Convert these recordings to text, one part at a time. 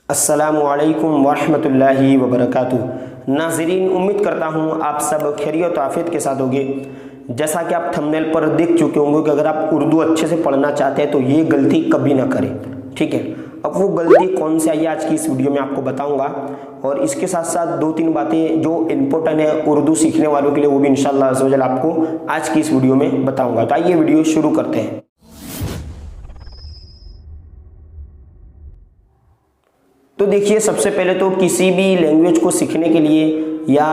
अस्सलामुअलैकुम वरहमतुल्लाहि वबरकातुहू। नाज़रीन, उम्मीद करता हूँ आप सब खैरियत और आफियत के साथ होंगे। जैसा कि आप थंबनेल पर देख चुके होंगे कि अगर आप उर्दू अच्छे से पढ़ना चाहते हैं तो ये गलती कभी ना करें, ठीक है। अब वो गलती कौन सी आई आज की इस वीडियो में आपको बताऊंगा, और इसके साथ साथ दो तीन बातें जो इम्पोर्टेंट है उर्दू सीखने वालों के लिए, वो भी इंशाअल्लाह अज़्ज़वजल आपको आज की इस वीडियो में बताऊंगा। तो आइए वीडियो शुरू करते हैं। तो देखिए, सबसे पहले तो किसी भी लैंग्वेज को सीखने के लिए या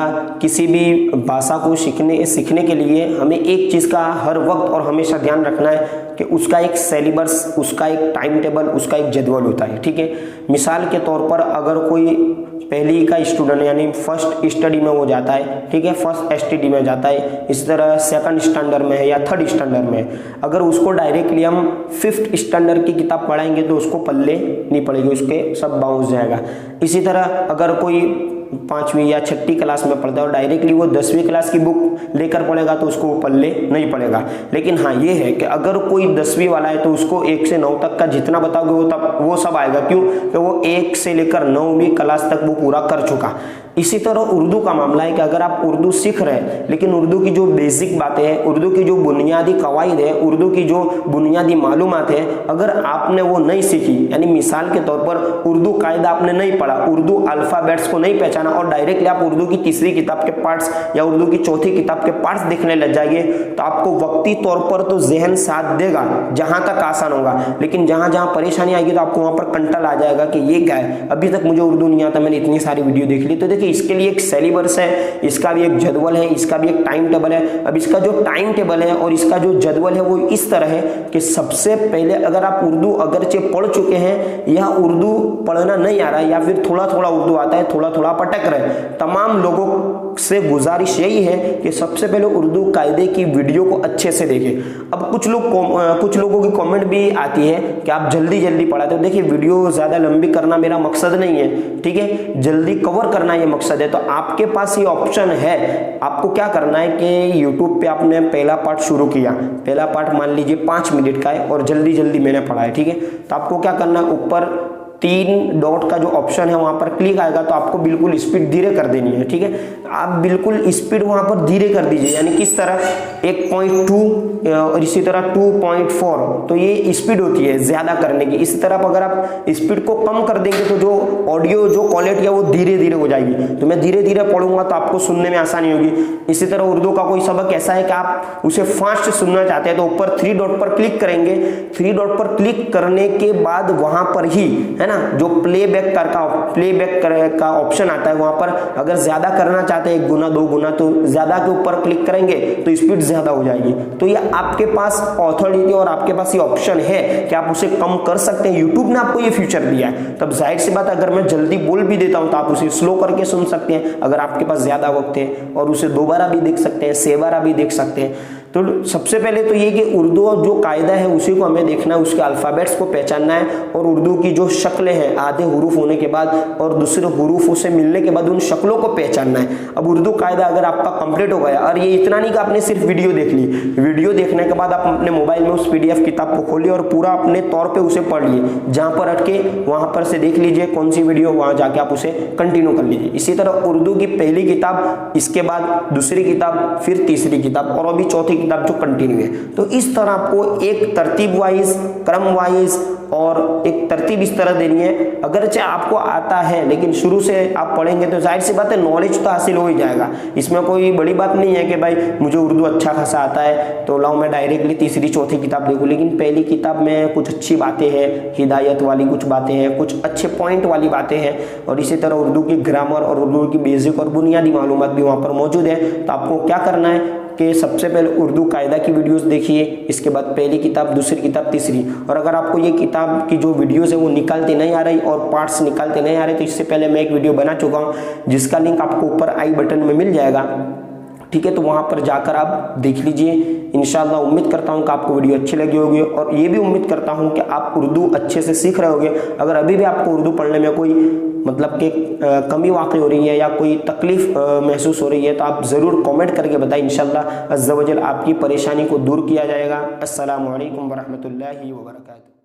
किसी भी भाषा को सीखने के लिए हमें एक चीज़ का हर वक्त और हमेशा ध्यान रखना है कि उसका एक सिलेबस, उसका एक टाइम टेबल, उसका एक जदवल होता है, ठीक है। मिसाल के तौर पर अगर कोई पहली का स्टूडेंट यानी फर्स्ट स्टडी में वो जाता है, ठीक है, फर्स्ट एसटीडी में जाता है, इस तरह सेकंड स्टैंडर्ड में है या थर्ड स्टैंडर्ड में है, अगर उसको डायरेक्टली हम फिफ्थ स्टैंडर्ड की किताब पढ़ाएंगे तो उसको पल्ले नहीं पड़ेगी, उसके सब बाउंस जाएगा। इसी तरह अगर कोई पाँचवीं या छठी क्लास में पढ़ता है और डायरेक्टली वो 10वीं क्लास की बुक लेकर पढ़ेगा तो उसको पल्ले नहीं पड़ेगा। लेकिन हाँ, ये है कि अगर कोई 10वीं वाला है तो उसको 1 से 9 तक का जितना बताओगे वो सब आएगा। क्यों? कि वो 1 से लेकर 9वीं क्लास तक वो पूरा कर चुका। इसी तरह उर्दू का मामला है कि अगर आप उर्दू सीख रहे हैं लेकिन उर्दू की जो बेसिक बातें हैं, उर्दू की जो बुनियादी कवायद है, उर्दू की जो बुनियादी मालूमात है, अगर आपने वो नहीं सीखी, यानी मिसाल के तौर पर उर्दू कायदा आपने नहीं पढ़ा, उर्दू अल्फ़ाबेट्स को नहीं पहचाना और डायरेक्टली आप उर्दू की तीसरी किताब के पार्ट्स या उर्दू की चौथी किताब के पार्ट्स देखने लग जाएंगे तो आपको वक्ती तौर पर तो जहन साथ देगा, जहां तक आसान होगा, लेकिन जहां जहां परेशानी आएगी तो आपको वहां पर कंटल आ जाएगा कि ये क्या है, अभी तक मुझे उर्दू नहीं आता, मैंने इतनी सारी वीडियो देख ली। तो देखिए, इसके लिए एक सिलेबस है, इसका भी एक जदवल है, इसका भी एक टाइम टेबल है। अब इसका जो टाइम टेबल है और इसका जो जदवल है वो इस तरह है कि सबसे पहले अगर आप उर्दू अगरचे पढ़ चुके हैं या उर्दू पढ़ना नहीं आ रहा है या फिर थोड़ा थोड़ा उर्दू आता है, थोड़ा थोड़ा पटक रहे, तमाम लोगों से गुजारिश यही है कि सबसे पहले उर्दू कायदे की वीडियो को अच्छे से देखें। अब कुछ लोगों की कमेंट भी आती है कि आप जल्दी जल्दी पढ़ाते हो। देखिए, वीडियो ज्यादा लंबी करना मेरा मकसद नहीं है, ठीक है, जल्दी कवर करना ये मकसद है। तो आपके पास ये ऑप्शन है, आपको क्या करना है कि YouTube पे आपने पहला पार्ट शुरू किया, पहला पार्ट मान लीजिए 5 मिनट का है और जल्दी जल्दी मैंने पढ़ा है, ठीक है, तो आपको क्या करना है, ऊपर 3 डॉट का जो ऑप्शन है वहां पर क्लिक आएगा तो आपको बिल्कुल स्पीड धीरे कर देनी है, ठीक है। आप बिल्कुल स्पीड वहां पर धीरे कर दीजिए, यानी किस तरह 1.2 और इसी तरह 2.4, तो ये स्पीड होती है ज्यादा करने की। इसी तरह अगर आप स्पीड को कम कर देंगे तो जो ऑडियो जो क्वालिटी है वो धीरे धीरे हो जाएगी। तो मैं धीरे धीरे पढ़ूंगा तो आपको सुनने में आसानी होगी। इसी तरह उर्दू का कोई सबक ऐसा है कि आप उसे फास्ट सुनना चाहते हैं तो ऊपर 3 डॉट पर क्लिक करेंगे। 3 डॉट पर क्लिक करने के बाद वहां पर ही है ना जो प्लेबैक का ऑप्शन आता है, वहां पर अगर ज्यादा करना चाहते हैं 1 गुना 2 गुना तो ज्यादा के ऊपर क्लिक करेंगे तो स्पीड ज्यादा हो जाएगी। तो ये आपके पास ऑथोरिटी और आपके पास ये ऑप्शन है कि आप उसे कम कर सकते हैं। यूट्यूब ने आपको ये फीचर दिया है, तब जाहिर सी बात अगर मैं जल्दी बोल भी देता हूं तो आप उसे स्लो करके सुन सकते हैं अगर आपके पास ज्यादा वक्त है, और उसे 2 बार भी देख सकते हैं, 6 बार भी देख सकते हैं। तो सबसे पहले तो ये कि उर्दू जो कायदा है उसी को हमें देखना है, उसके अल्फ़ाबेट्स को पहचानना है और उर्दू की जो शक्लें हैं आधे हुरूफ होने के बाद और दूसरे हुरूफों से मिलने के बाद उन शक्लों को पहचानना है। अब उर्दू कायदा अगर आपका कंप्लीट हो गया, और ये इतना नहीं कि आपने सिर्फ वीडियो देख ली, वीडियो देखने के बाद आप अपने मोबाइल में उस PDF किताब को खोलिए और पूरा अपने तौर पर उसे पढ़ लिए, जहाँ पर अटके वहाँ पर से देख लीजिए कौन सी वीडियो, वहाँ जाके आप उसे कंटिन्यू कर लीजिए। इसी तरह उर्दू की पहली किताब, इसके बाद दूसरी किताब, फिर तीसरी किताब और अभी चौथी किताब जो कंटिन्यू है। तो इस तरह आपको एक तरतीब वाइज, क्रम वाइज और एक तरतीब इस तरह देनी है। अगरचे आपको आता है लेकिन शुरू से आप पढ़ेंगे तो जाहिर सी बात है नॉलेज तो हासिल हो ही जाएगा। इसमें कोई बड़ी बात नहीं है कि भाई मुझे उर्दू अच्छा खासा आता है तो लाओ मैं डायरेक्टली तीसरी चौथी किताब देखूं, लेकिन पहली किताब में कुछ अच्छी बातें हैं, हिदायत वाली कुछ बातें हैं, कुछ अच्छे पॉइंट वाली बातें हैं, और इसी तरह उर्दू की ग्रामर और उर्दू की बेसिक और बुनियादी मालूमात भी वहाँ पर मौजूद है। तो आपको क्या करना है कि सबसे पहले उर्दू कायदा की वीडियोस देखिए, इसके बाद पहली किताब, दूसरी किताब, तीसरी। और अगर आपको ये किताब की जो वीडियोस है वो निकालते नहीं आ रही और पार्ट्स निकालते नहीं आ रहे तो इससे पहले मैं एक वीडियो बना चुका हूँ जिसका लिंक आपको ऊपर आई बटन में मिल जाएगा, ठीक है। तो वहां पर जाकर आप देख लीजिए। इंशाअल्लाह उम्मीद करता हूं कि आपको वीडियो अच्छी लगी होगी और ये भी उम्मीद करता हूं कि आप उर्दू अच्छे से सीख रहे होंगे। अगर अभी भी आपको उर्दू पढ़ने में कोई मतलब कि कमी वाक़ई हो रही है या कोई तकलीफ महसूस हो रही है तो आप ज़रूर कमेंट करके बताएं। इंशाअल्लाह अज़्ज़ा वजल आपकी परेशानी को दूर किया जाएगा। अस्सलामु अलैकुम वरहमतुल्लाहि वबरकातुहू।